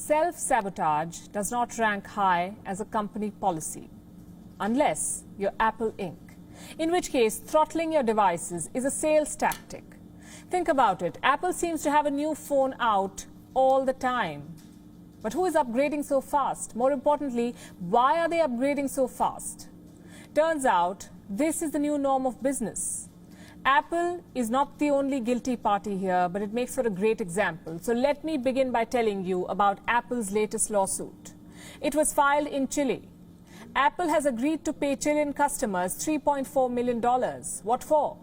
Self-sabotage does not rank high as a company policy, unless you're Apple Inc., in which case throttling your devices is a sales tactic. Think about it. Apple seems to have a new phone out all the time. But who is upgrading so fast? More importantly, why are they upgrading so fast? Turns out, this is the new norm of business. Apple is not the only guilty party here, but it makes for a great example. So let me begin by telling you about Apple's latest lawsuit. It was filed in Chile. Apple has agreed to pay Chilean customers $3.4 million. What for?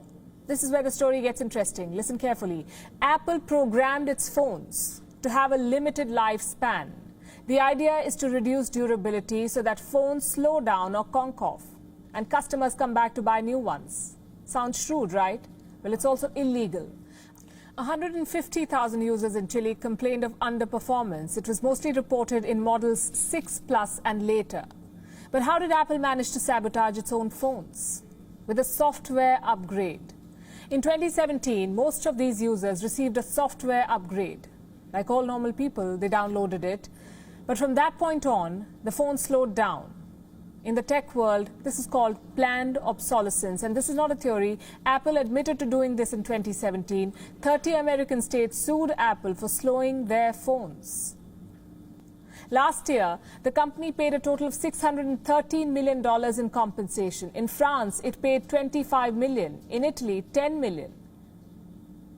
This is where the story gets interesting. Listen carefully. Apple programmed its phones to have a limited lifespan. The idea is to reduce durability so that phones slow down or conk off, and customers come back to buy new ones. Sounds shrewd, right? Well, it's also illegal. 150,000 users in Chile complained of underperformance. It was mostly reported in models 6 Plus and later. But how did Apple manage to sabotage its own phones? With a software upgrade. In 2017, most of these users received a software upgrade. Like all normal people, they downloaded it. But from that point on, the phone slowed down. In the tech world, this is called planned obsolescence. And this is not a theory. Apple admitted to doing this in 2017. 30 American states sued Apple for slowing their phones. Last year, the company paid a total of $613 million in compensation. In France, it paid $25 million. In Italy, $10 million.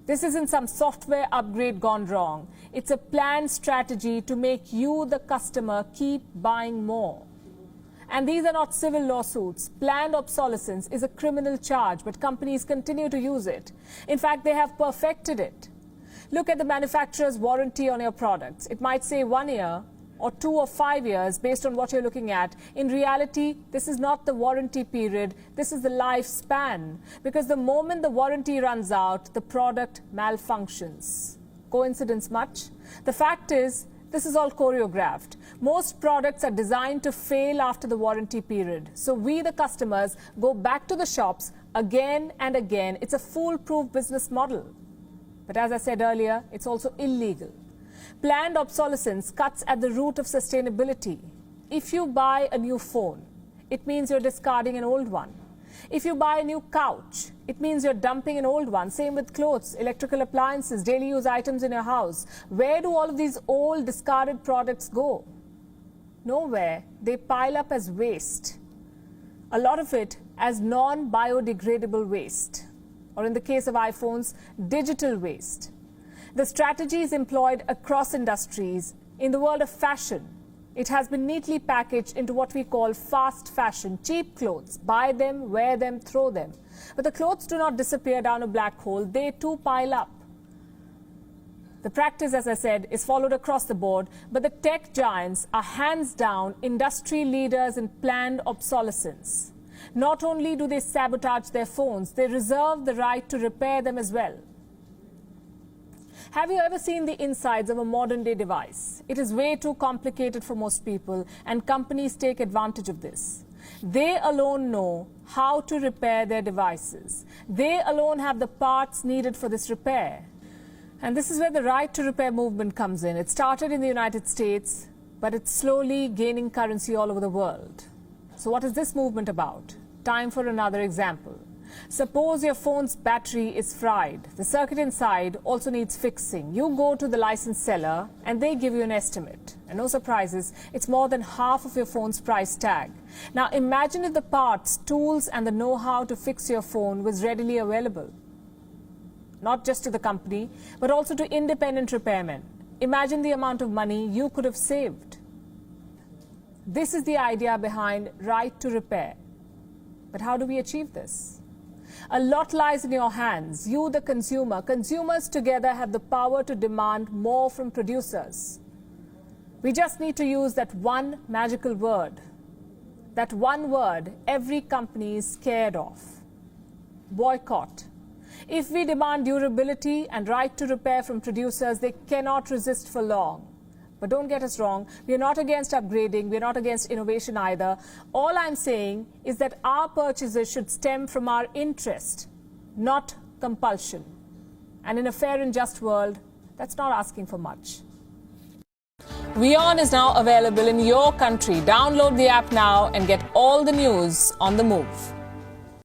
This isn't some software upgrade gone wrong. It's a planned strategy to make you, the customer, keep buying more. And these are not civil lawsuits. Planned obsolescence is a criminal charge, but companies continue to use it. In fact, they have perfected it. Look at the manufacturer's warranty on your products. It might say 1 year or 2 or 5 years based on what you're looking at. In reality, this is not the warranty period. This is the lifespan. Because the moment the warranty runs out, the product malfunctions. Coincidence much? The fact is, this is all choreographed. Most products are designed to fail after the warranty period. So we, the customers, go back to the shops again and again. It's a foolproof business model. But as I said earlier, it's also illegal. Planned obsolescence cuts at the root of sustainability. If you buy a new phone, it means you're discarding an old one. If you buy a new couch, it means you're dumping an old one. Same with clothes, electrical appliances, daily use items in your house. Where do all of these old discarded products go? Nowhere. They pile up as waste. A lot of it as non-biodegradable waste. Or in the case of iPhones, digital waste. The strategy is employed across industries. In the world of fashion, it has been neatly packaged into what we call fast fashion, cheap clothes. Buy them, wear them, throw them. But the clothes do not disappear down a black hole. They too pile up. The practice, as I said, is followed across the board. But the tech giants are hands down industry leaders in planned obsolescence. Not only do they sabotage their phones, they reserve the right to repair them as well. Have you ever seen the insides of a modern-day device? It is way too complicated for most people, and companies take advantage of this. They alone know how to repair their devices. They alone have the parts needed for this repair. And this is where the right to repair movement comes in. It started in the United States, but it's slowly gaining currency all over the world. So what is this movement about? Time for another example. Suppose your phone's battery is fried. The circuit inside also needs fixing. You go to the licensed seller and they give you an estimate. And no surprises, it's more than half of your phone's price tag. Now imagine if the parts, tools and the know-how to fix your phone was readily available. Not just to the company, but also to independent repairmen. Imagine the amount of money you could have saved. This is the idea behind right to repair. But how do we achieve this? A lot lies in your hands. You, the consumer. Consumers together have the power to demand more from producers. We just need to use that one magical word. That one word every company is scared of. Boycott. If we demand durability and right to repair from producers, they cannot resist for long. But don't get us wrong, we are not against upgrading, we are not against innovation either. All I'm saying is that our purchases should stem from our interest, not compulsion. And in a fair and just world, that's not asking for much. WION is now available in your country. Download the app now and get all the news on the move.